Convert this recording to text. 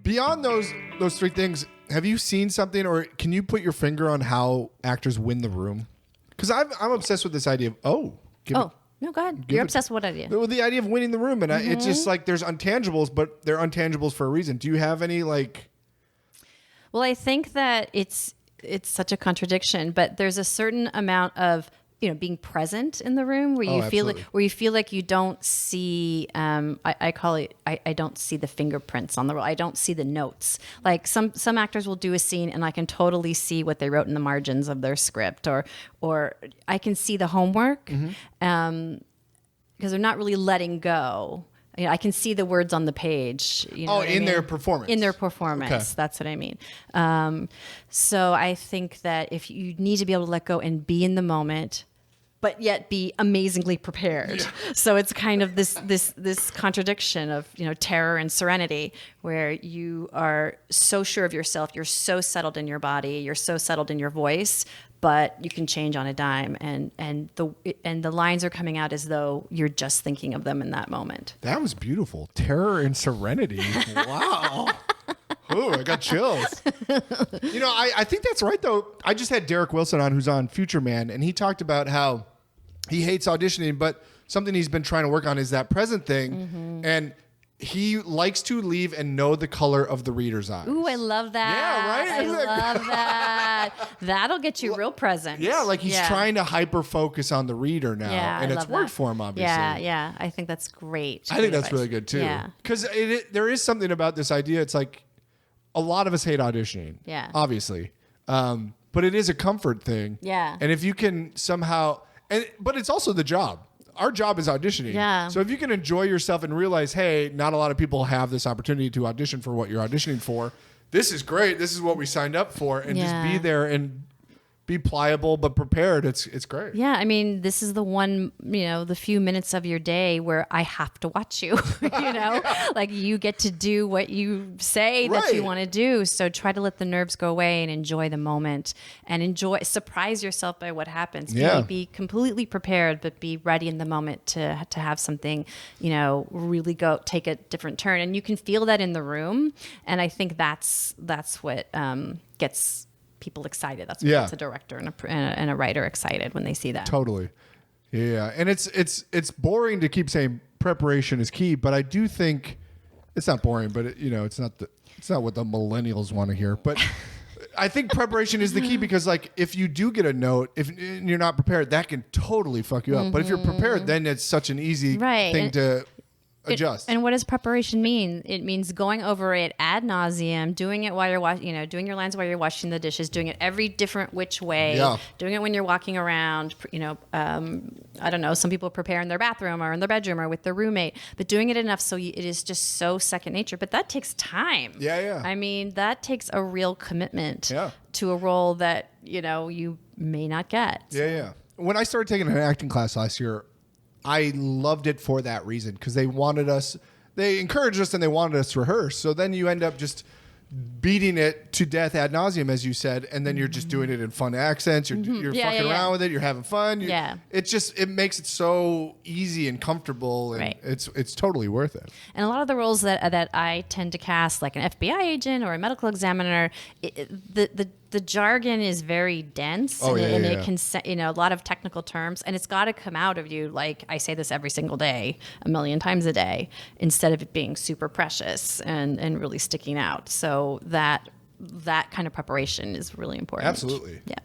Beyond those three things, have you seen something, or can you put your finger on how actors win the room? Because I'm obsessed with this idea of no, go ahead. You're obsessed with what idea? With the idea of winning the room, and it's just like there's untangibles, but they're untangibles for a reason. Do you have any like? Well, I think that it's such a contradiction, but there's a certain amount of being present in the room where you feel like you don't see. I call it. I don't see the fingerprints on the roll. I don't see the notes. Like some actors will do a scene and I can totally see what they wrote in the margins of their script, or I can see the homework, because they're not really letting go. I can see the words on the page. Their performance. In their performance. Okay. That's what I mean. So I think that if you need to be able to let go and be in the moment, but yet be amazingly prepared. Yeah. So it's kind of this contradiction of terror and serenity, where you are so sure of yourself, you're so settled in your body, you're so settled in your voice, but you can change on a dime, and the lines are coming out as though you're just thinking of them in that moment. That was beautiful. Terror and serenity. Wow. Ooh, I got chills. I think that's right, though. I just had Derek Wilson on, who's on Future Man, and he talked about how he hates auditioning, but something he's been trying to work on is that present thing. Mm-hmm. And he likes to leave and know the color of the reader's eyes. Ooh, I love that. Yeah, right? I love that. That'll get you real present. Yeah, like he's trying to hyper-focus on the reader now. Yeah, and it's worked for him, obviously. Yeah. I think that's great. I think that's really good, too. Yeah. Because there is something about this idea. It's like a lot of us hate auditioning. Yeah. Obviously. But it is a comfort thing. Yeah. And if you can somehow... But it's also the job. Our job is auditioning. Yeah. So if you can enjoy yourself and realize, hey, not a lot of people have this opportunity to audition for what you're auditioning for. This is great. This is what we signed up for. And just be there and be pliable but prepared. It's great. Yeah, I mean, this is the one, the few minutes of your day where I have to watch you, like you get to do what you say that you want to do. So try to let the nerves go away and enjoy the moment and surprise yourself by what happens. Be completely prepared, but be ready in the moment to have something, really take a different turn. And you can feel that in the room. And I think that's what gets people excited. That's what gets a director and a writer excited when they see that. Totally. Yeah. And it's boring to keep saying preparation is key, but I do think it's not boring, but it's not what the millennials want to hear, but I think preparation is the key, because like if you do get a note, if you're not prepared, that can totally fuck you up. But if you're prepared, then it's such an easy thing to adjust. And what does preparation mean? It means going over it ad nauseum, doing it while you're doing your lines while you're washing the dishes, doing it every different which way, doing it when you're walking around. I don't know. Some people prepare in their bathroom or in their bedroom or with their roommate, but doing it enough so it is just so second nature. But that takes time. Yeah. I mean, that takes a real commitment to a role that you may not get. Yeah. When I started taking an acting class last year, I loved it for that reason, because they encouraged us and they wanted us to rehearse. So then you end up just beating it to death ad nauseum, as you said, and then you're just doing it in fun accents. You're fucking around with it. You're having fun. It makes it so easy and comfortable, and it's totally worth it. And a lot of the roles that I tend to cast, like an FBI agent or a medical examiner, the jargon is very dense, it can, a lot of technical terms, and it's got to come out of you. Like I say this every single day, a million times a day, instead of it being super precious and really sticking out. So that kind of preparation is really important. Absolutely. Yeah.